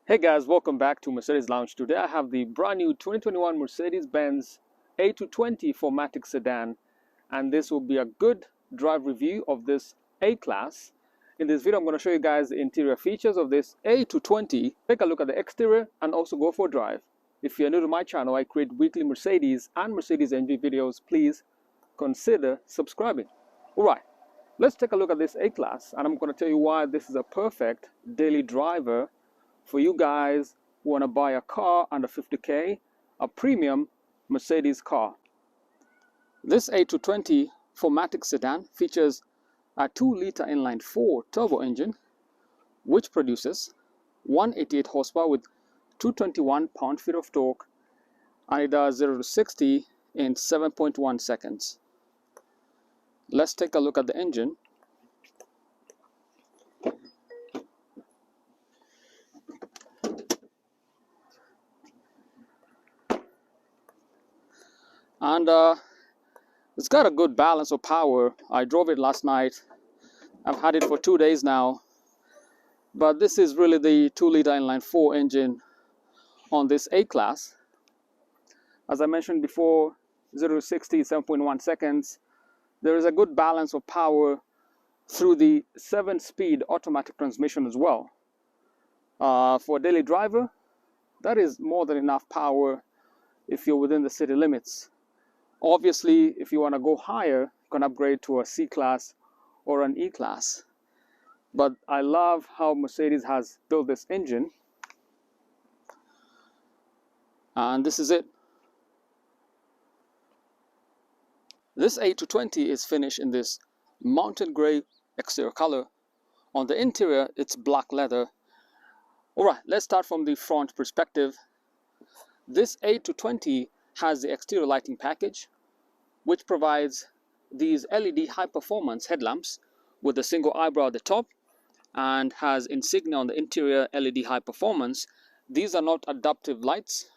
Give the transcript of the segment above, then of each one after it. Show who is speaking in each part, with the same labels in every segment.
Speaker 1: Hey guys, welcome back to Mercedes Lounge. Today I have the brand new 2021 Mercedes-Benz A 4Matic Sedan, and this will be a good drive review of this A-Class. In this video I'm going to show you guys the interior features of this A220, take a look at the exterior and also go for a drive. If you're new to my channel, I create weekly Mercedes and Mercedes NG videos. Please consider subscribing. Alright, let's take a look at this A-Class, and I'm going to tell you why this is a perfect daily driver for you guys who want to buy a car under 50K, a premium Mercedes car. This A220 4Matic Sedan features a 2-liter inline-4 turbo engine, which produces 188 horsepower with 221 pound-feet of torque, and it does 0 to 60 in 7.1 seconds. Let's take a look at the engine. And it's got a good balance of power. I drove it last night. I've had it for 2 days now. But this is really the 2-liter inline-4 engine on this A-Class. As I mentioned before, 0 to 60, 7.1 seconds. There is a good balance of power through the 7-speed automatic transmission as well. For a daily driver, that is more than enough power if you're within the city limits. Obviously, if you want to go higher, you can upgrade to a C-Class or an E-Class. But I love how Mercedes has built this engine. And this is it. This A220 is finished in this mountain gray exterior color. On the interior, it's black leather. Alright, let's start from the front perspective. This A220 has the exterior lighting package, which provides these LED high-performance headlamps with a single eyebrow at the top and has insignia on the interior LED high performance. These are not adaptive lights,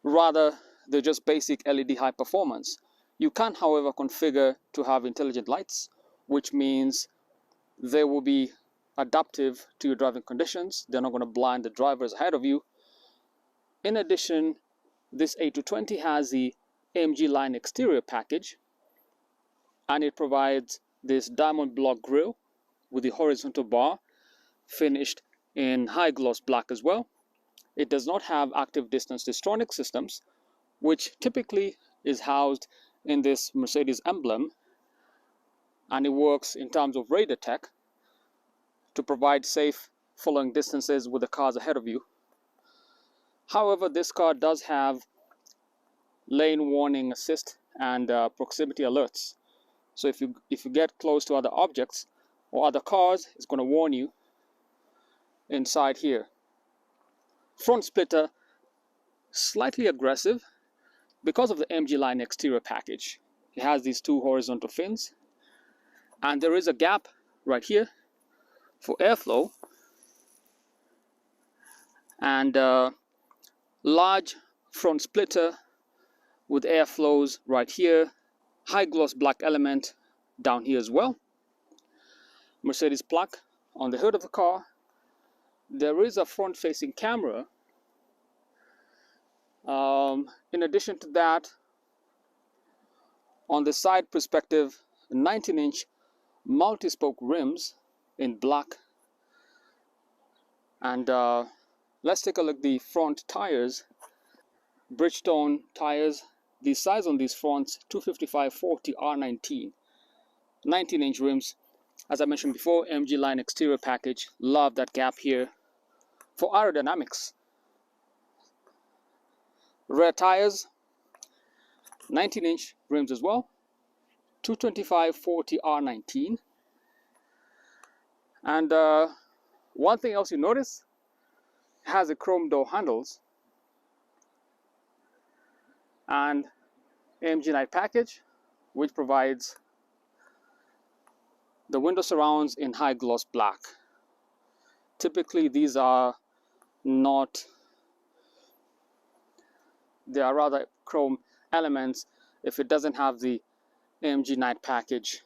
Speaker 1: rather they're just basic LED high performance. You can, however, configure to have intelligent lights, which means they will be adaptive to your driving conditions. They're not going to blind the drivers ahead of you. In addition, this A220 has the AMG line exterior package, and it provides this diamond block grille with the horizontal bar finished in high gloss black as well. It does not have active distance distronic systems, which typically is housed in this Mercedes emblem, and it works in terms of radar tech to provide safe following distances with the cars ahead of you. However, this car does have lane warning assist and proximity alerts. So if you get close to other objects or other cars, it's going to warn you inside here. Front splitter, slightly aggressive because of the AMG line exterior package. It has these 2 horizontal fins, and there is a gap right here for airflow, and large front splitter with airflows right here, high gloss black element down here as well. Mercedes plaque on the hood of the car. There is a front facing camera. In addition to that, on the side perspective, 19-inch multi-spoke rims in black. And let's take a look at the front tires. Bridgestone tires. The size on these fronts, 255/40 R19, 19-inch rims. As I mentioned before, MG line exterior package. Love that gap here for aerodynamics. Rear tires, 19-inch rims as well, 225/40 R19. And one thing else you notice, it has a chrome door handles and AMG night package, which provides the window surrounds in high gloss black. Typically these are not, they are rather chrome elements if it doesn't have the AMG night package.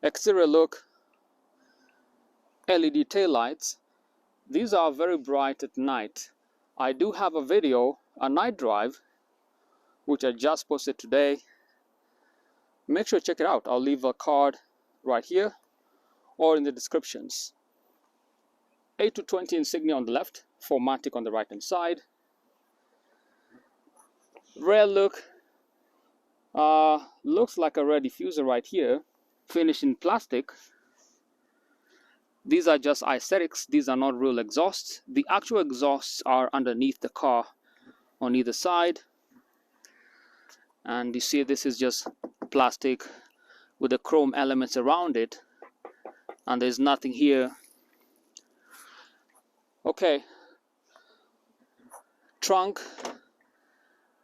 Speaker 1: Exterior look, LED taillights. These are very bright at night. I do have a video, a night drive, which I just posted today. Make sure to check it out. I'll leave a card right here or in the descriptions. 8-20 insignia on the left, 4Matic on the right hand side. Rear look, looks like a red diffuser right here, finished in plastic. These are just aesthetics, these are not real exhausts. The actual exhausts are underneath the car on either side. And you see this is just plastic with the chrome elements around it, and there's nothing here. Okay, trunk,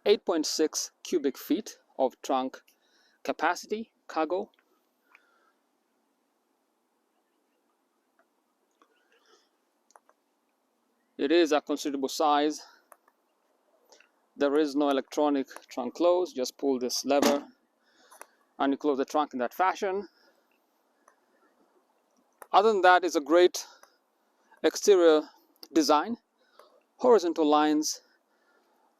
Speaker 1: 8.6 cubic feet of trunk capacity, cargo. It is a considerable size. There is no electronic trunk close, just pull this lever and you close the trunk in that fashion. Other than that, it's a great exterior design. Horizontal lines,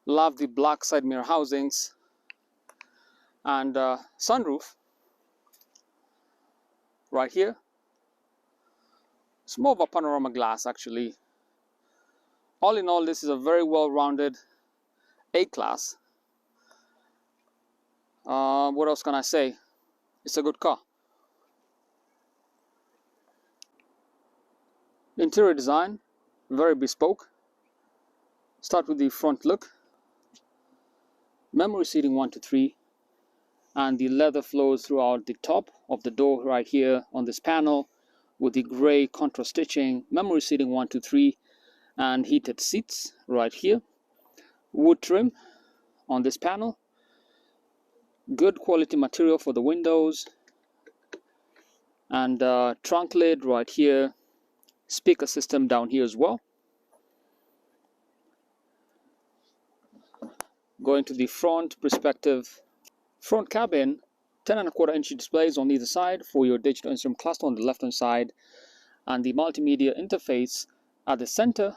Speaker 1: love the black side mirror housings, and sunroof right here. It's more of a panorama glass actually. All in all, this is a very well-rounded A-class. What else can I say? It's a good car. Interior design, very bespoke. Start with the front look. Memory seating 1 to 3, and the leather flows throughout the top of the door right here on this panel with the gray contrast stitching. Memory seating 1 to 3, and heated seats right here. Wood trim on this panel. Good quality material for the windows, and trunk lid right here. Speaker system down here as well. Going to the front perspective, front cabin, 10.25-inch displays on either side for your digital instrument cluster on the left hand side, and the multimedia interface at the center,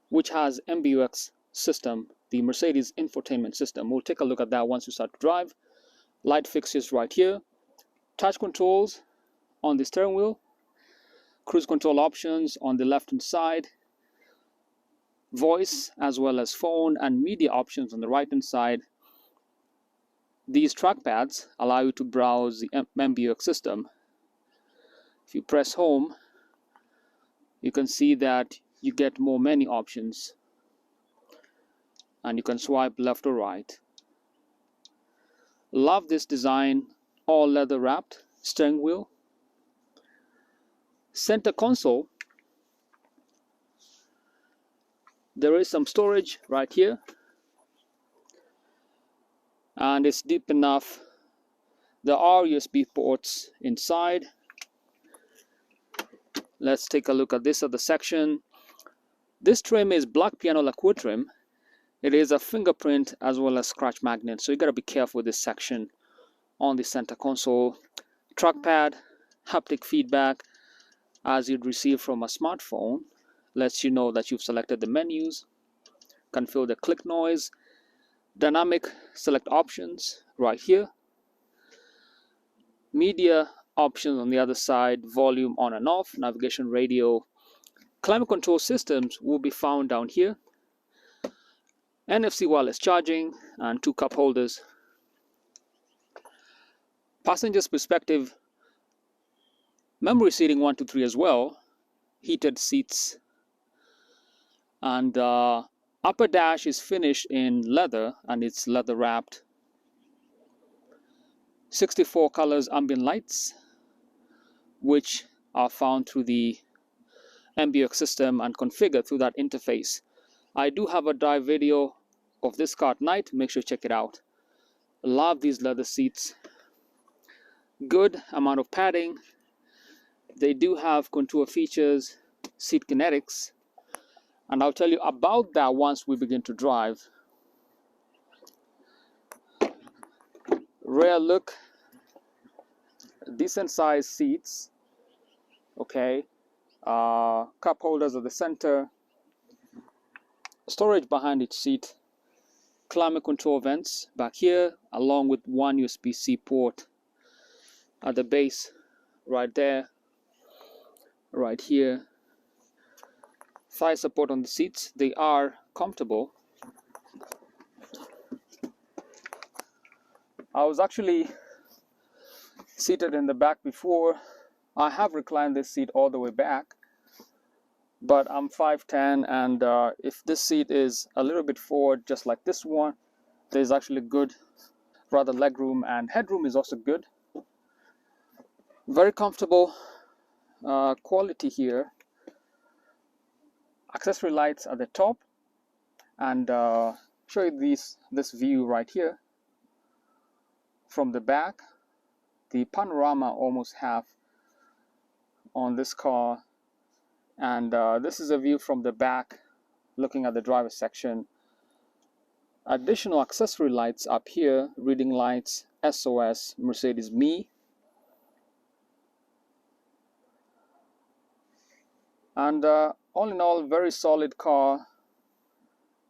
Speaker 1: which has MBUX system, the Mercedes Infotainment system. We'll take a look at that once you start to drive. Light fixtures right here, touch controls on the steering wheel, cruise control options on the left hand side, voice as well as phone and media options on the right hand side. These trackpads allow you to browse the MBUX system. If you press home, you can see that you get more menu options, and you can swipe left or right. Love this design, all leather wrapped steering wheel. Center console, there is some storage right here, and it's deep enough. There are USB ports inside. Let's take a look at this other section. This trim is black piano lacquer trim. It is a fingerprint as well as scratch magnet, so you gotta be careful with this section on the center console. Trackpad, haptic feedback as you'd receive from a smartphone, lets you know that you've selected the menus. Can feel the click noise. Dynamic select options right here. Media options on the other side, volume on and off, navigation, radio. Climate control systems will be found down here. NFC wireless charging and 2 cup holders. Passenger's perspective, memory seating 1 to 3 as well, heated seats, and upper dash is finished in leather and it's leather wrapped. 64 colors ambient lights, which are found through the MBUX system and configured through that interface. I do have a drive video of this car at night, make sure you check it out. Love these leather seats. Good amount of padding. They do have contour features, seat kinetics, and I'll tell you about that once we begin to drive. Rear look, decent sized seats, okay, Cup holders at the center, storage behind each seat, climate control vents back here, along with one USB-C port at the base, right there, right here. Thigh support on the seats, they are comfortable. I was actually seated in the back before. I have reclined this seat all the way back, but I'm 5'10", and if this seat is a little bit forward, just like this one, there's actually good, rather legroom, and headroom is also good. Very comfortable quality here. Accessory lights at the top, and show you this view right here from the back. The panorama almost half on this car, and this is a view from the back looking at the driver's section. Additional accessory lights up here, reading lights, SOS, Mercedes Me. And all in all, very solid car,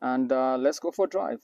Speaker 1: and let's go for a drive.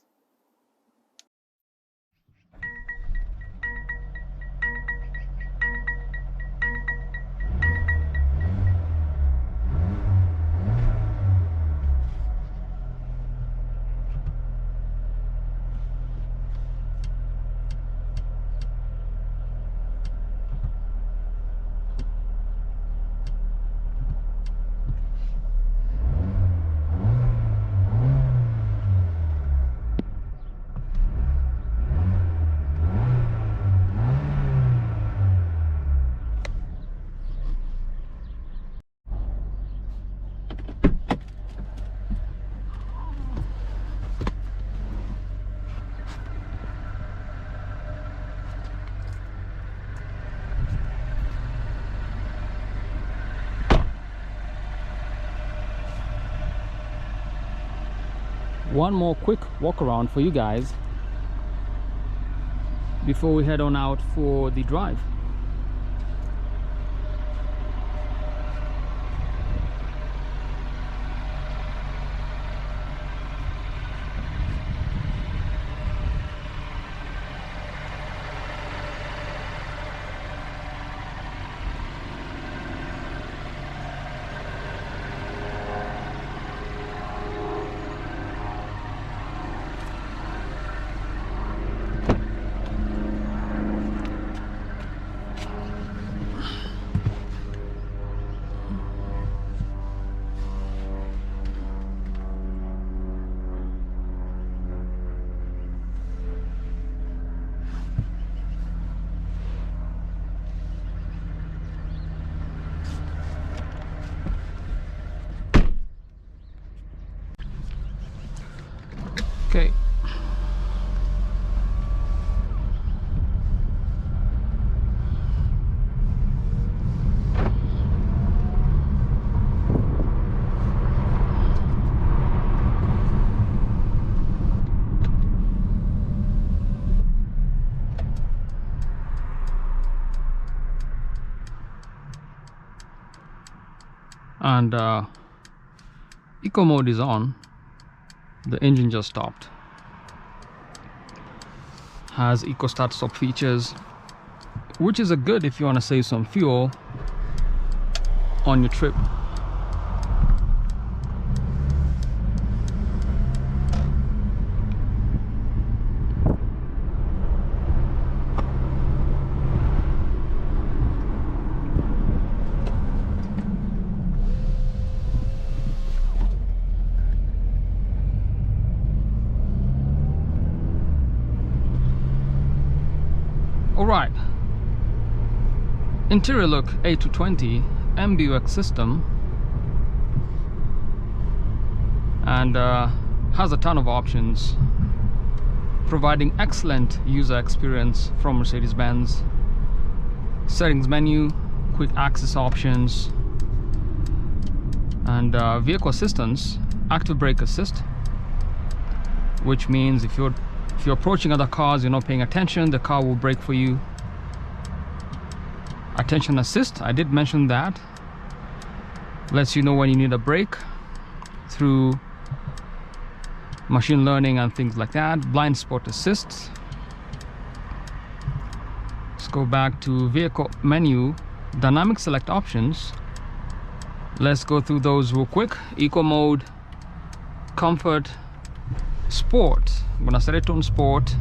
Speaker 1: One more quick walk around for you guys before we head on out for the drive. Okay. And eco mode is on. The engine just stopped. Has eco start stop features, which is a good if you want to save some fuel on your trip. Alright, interior look A220 MBUX system, and has a ton of options, providing excellent user experience from Mercedes-Benz. Settings menu, quick access options, and vehicle assistance, active brake assist, which means if you're approaching other cars, you're not paying attention, the car will brake for you. Attention assist, I did mention that. Lets you know when you need a brake through machine learning and things like that. Blind spot assist. Let's go back to vehicle menu, dynamic select options. Let's go through those real quick. Eco mode, comfort, sport. I'm gonna set it on sport,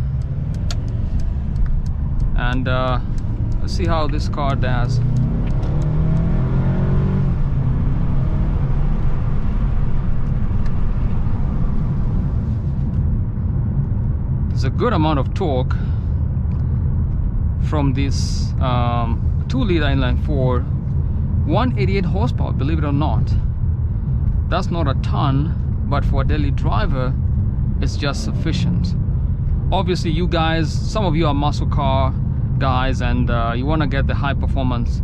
Speaker 1: and let's see how this car does. There's a good amount of torque from this 2-liter inline-4, 188 horsepower, believe it or not. That's not a ton, but for a daily driver it's just sufficient. Obviously you guys, some of you are muscle car guys, and you want to get the high performance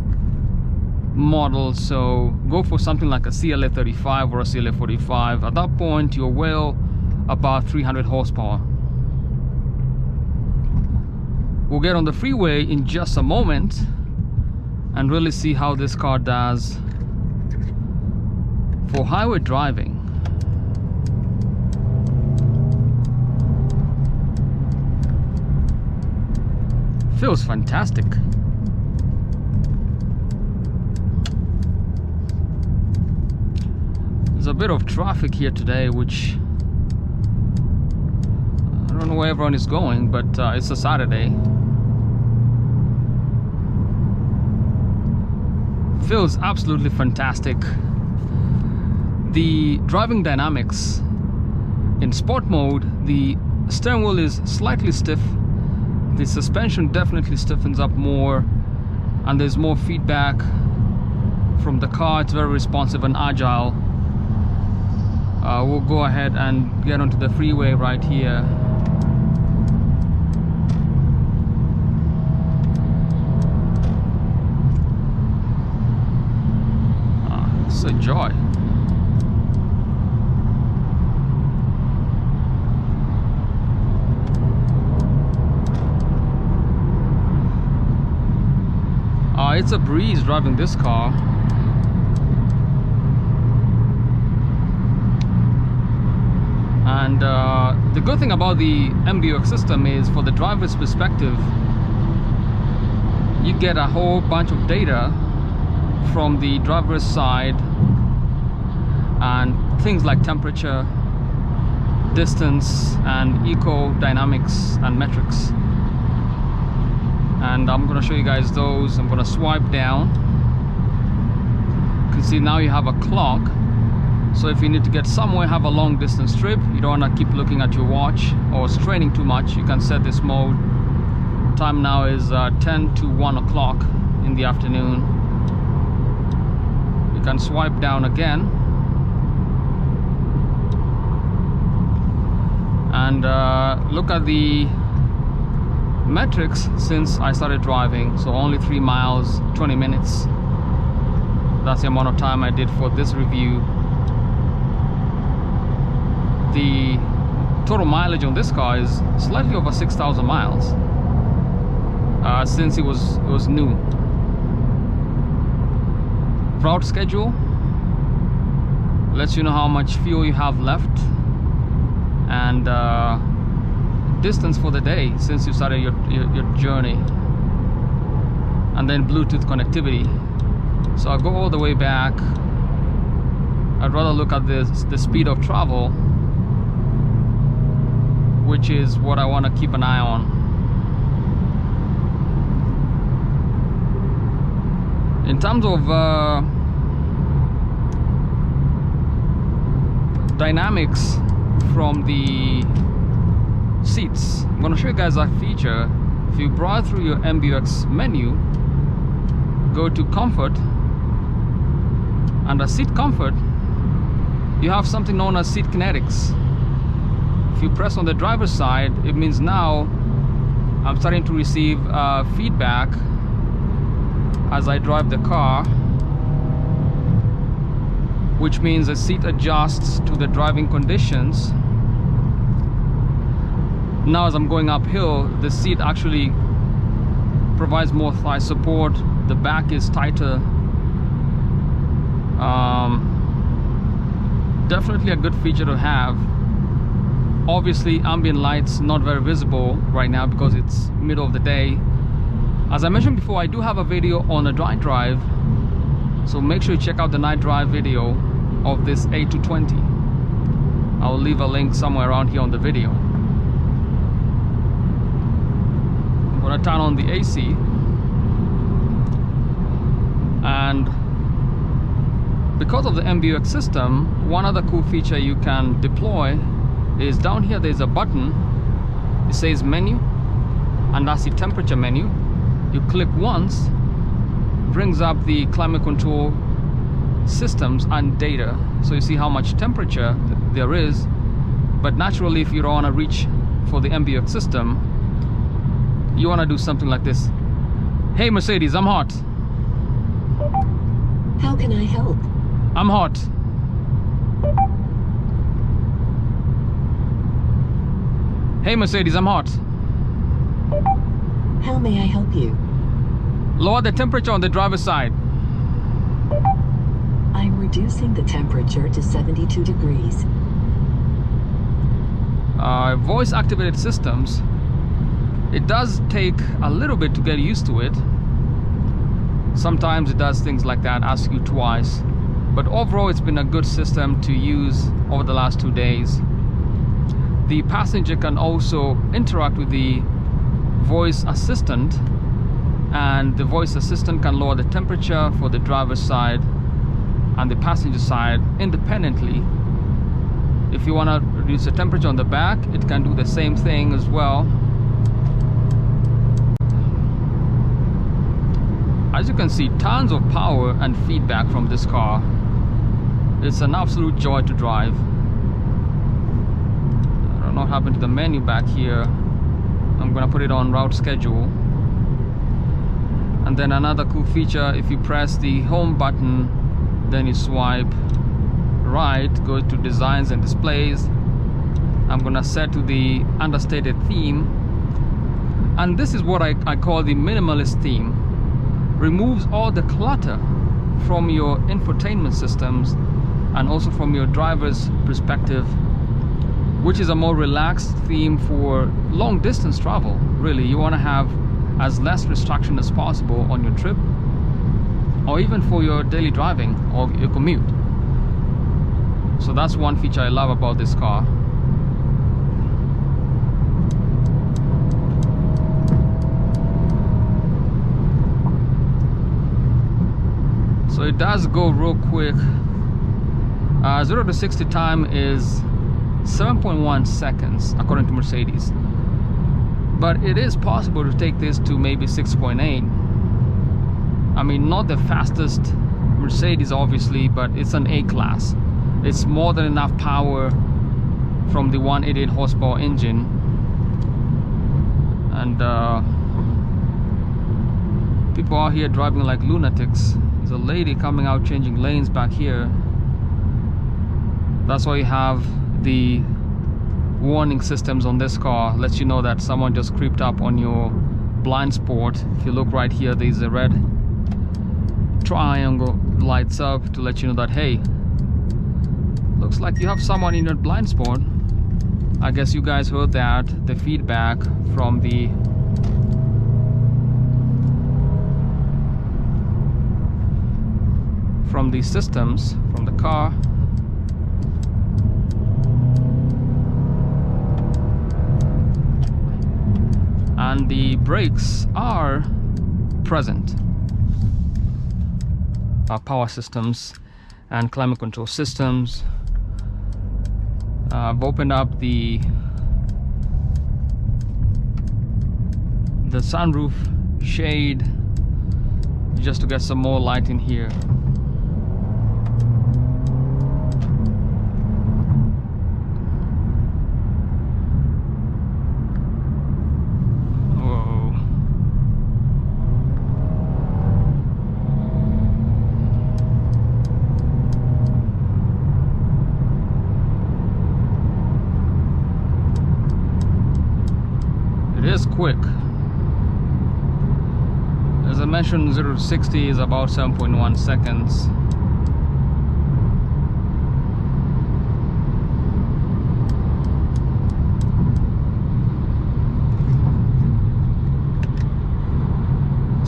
Speaker 1: model, so go for something like a CLA 35 or a CLA 45. At that point you're well about 300 horsepower. We'll get on the freeway in just a moment and really see how this car does for highway driving. Feels fantastic. There's a bit of traffic here today, which I don't know where everyone is going, but it's a Saturday. Feels absolutely fantastic. The driving dynamics in sport mode, the steering wheel is slightly stiff, the suspension definitely stiffens up more, and there's more feedback from the car. It's very responsive and agile. We'll go ahead and get onto the freeway right here. It's a joy. It's a breeze driving this car. And the good thing about the MBUX system is, for the driver's perspective, you get a whole bunch of data from the driver's side, and things like temperature, distance, and eco dynamics and metrics. And I'm going to show you guys those. I'm going to swipe down. You can see now you have a clock, so if you need to get somewhere, have a long distance trip, you don't want to keep looking at your watch or straining too much, you can set this mode. Time now is 10 to 1 o'clock in the afternoon. You can swipe down again and look at the metrics since I started driving. So only 3 miles, 20 minutes. That's the amount of time I did for this review. The total mileage on this car is slightly over 6,000 miles since it was new. Route schedule lets you know how much fuel you have left, and distance for the day since you started your journey, and then Bluetooth connectivity. So I'll go all the way back. I'd rather look at the speed of travel, which is what I want to keep an eye on. In terms of dynamics from the seats, I'm going to show you guys that feature. If you browse through your MBUX menu, go to comfort, under seat comfort you have something known as seat kinetics. If you press on the driver's side, it means now I'm starting to receive feedback as I drive the car, which means the seat adjusts to the driving conditions. Now as I'm going uphill, the seat actually provides more thigh support, the back is tighter, Definitely a good feature to have. Obviously ambient lights not very visible right now because it's middle of the day. As I mentioned before, I do have a video on a night drive, so make sure you check out the night drive video of this A220. I'll leave a link somewhere around here on the video. I'm gonna turn on the AC, and because of the MBUX system, one other cool feature you can deploy is down here there's a button. It says menu, and that's the temperature menu. You click once, brings up the climate control systems and data, so you see how much temperature there is. But naturally, if you don't want to reach for the MBUX system, you want to do something like this. Hey Mercedes, I'm hot.
Speaker 2: How can I help?
Speaker 1: I'm hot. Hey Mercedes, I'm hot.
Speaker 2: How may I help you?
Speaker 1: Lower the temperature on the driver's side.
Speaker 2: I'm reducing the temperature to 72 degrees.
Speaker 1: Voice activated systems, it does take a little bit to get used to it. Sometimes it does things like that, ask you twice. But overall, it's been a good system to use over the last 2 days. The passenger can also interact with the voice assistant, and the voice assistant can lower the temperature for the driver's side and the passenger side independently. If you want to reduce the temperature on the back, it can do the same thing as well. As you can see, tons of power and feedback from this car. It's an absolute joy to drive. I don't know what happened to the menu back here. I'm gonna put it on route schedule. And then another cool feature, if you press the home button, then you swipe right, go to designs and displays. I'm gonna set to the understated theme, and this is what I call the minimalist theme. Removes all the clutter from your infotainment systems and also from your driver's perspective, which is a more relaxed theme for long distance travel. Really, you want to have as less restriction as possible on your trip, or even for your daily driving or your commute. So that's one feature I love about this car. So it does go real quick. 0 to 60 time is 7.1 seconds according to Mercedes, but it is possible to take this to maybe 6.8. I mean, not the fastest Mercedes obviously, but it's an A class. It's more than enough power from the 188 horsepower engine. And people are here driving like lunatics. There's a lady coming out changing lanes back here. That's why you have the warning systems on this car. Lets you know that someone just creeped up on your blind spot. If you look right here, there's a red triangle lights up to let you know that, hey, looks like you have someone in your blind spot. I guess you guys heard that, the feedback from the systems from the car. And the brakes are present. Our power systems and climate control systems. I've opened up the sunroof shade just to get some more light in here. Is quick. As I mentioned, 0 to 60 is about 7.1 seconds.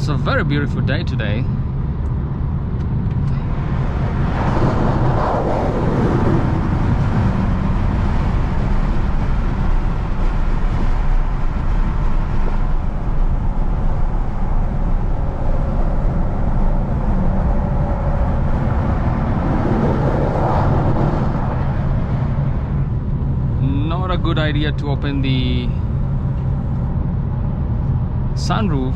Speaker 1: It's a very beautiful day today. Not a good idea to open the sunroof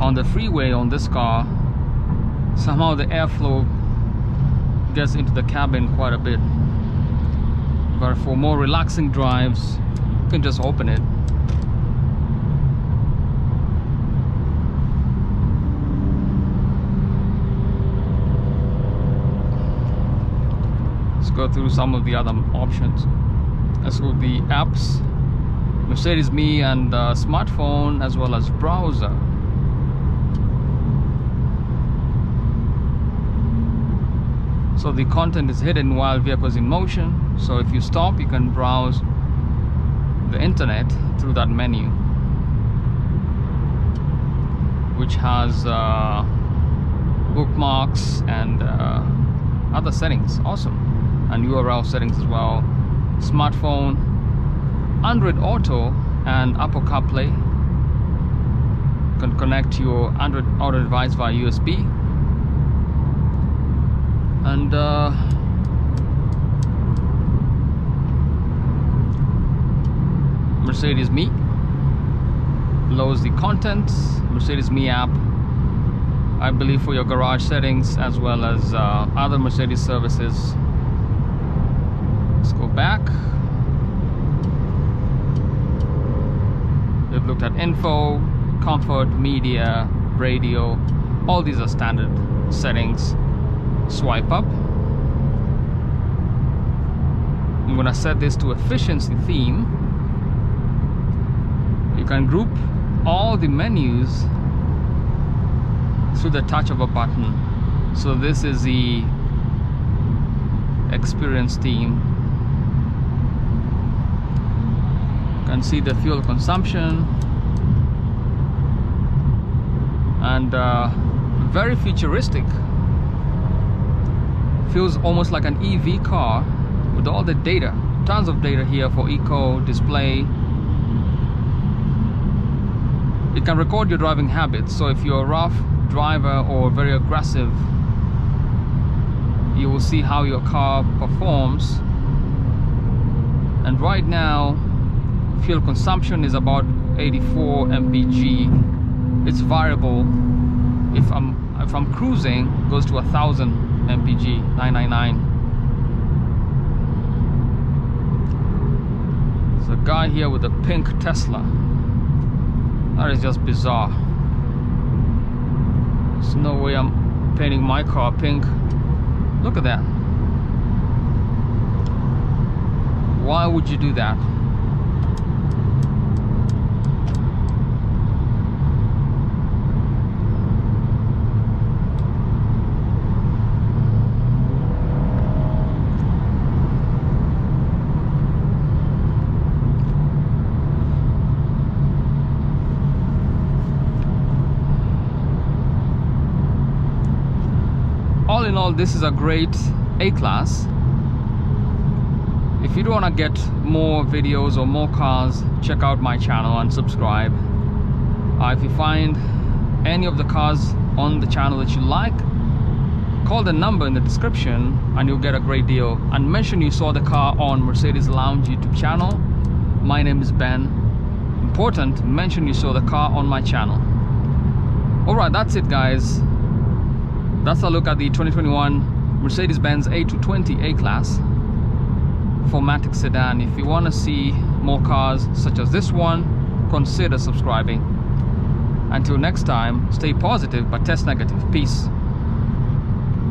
Speaker 1: on the freeway on this car. Somehow the airflow gets into the cabin quite a bit, but for more relaxing drives you can just open it. Let's go through some of the other options. Let's go the apps, Mercedes Me, and smartphone, as well as browser. So the content is hidden while vehicles in motion, so if you stop you can browse the internet through that menu, which has bookmarks and other settings. Awesome. And URL settings as well. Smartphone, Android Auto, and Apple CarPlay. You can connect your Android Auto device via USB. And Mercedes Me loads the contents. Mercedes Me app, I believe, for your garage settings as well as other Mercedes services. Let's go back. We've looked at info, comfort, media, radio. All these are standard settings. Swipe up. I'm gonna set this to efficiency theme. You can group all the menus through the touch of a button. So this is the experience theme. You can see the fuel consumption, and very futuristic. Feels almost like an EV car with all the data, tons of data here for eco display. It can record your driving habits, so if you're a rough driver or very aggressive, you will see how your car performs. And right now fuel consumption is about 84 mpg. It's variable. If I'm cruising, it goes to 1000 mpg, 999. There's a guy here with a pink Tesla. That is just bizarre. There's no way I'm painting my car pink. Look at that. Why would you do that? All in all, this is a great A-Class. If you do want to get more videos or more cars, check out my channel and subscribe. If you find any of the cars on the channel that you like, call the number in the description and you'll get a great deal. And mention you saw the car on Mercedes Lounge YouTube channel. My name is Ben. Important, mention you saw the car on my channel. Alright, that's it guys. That's a look at the 2021 Mercedes-Benz A220 A-Class 4Matic Sedan. If you want to see more cars such as this one, consider subscribing. Until next time, stay positive but test negative. Peace.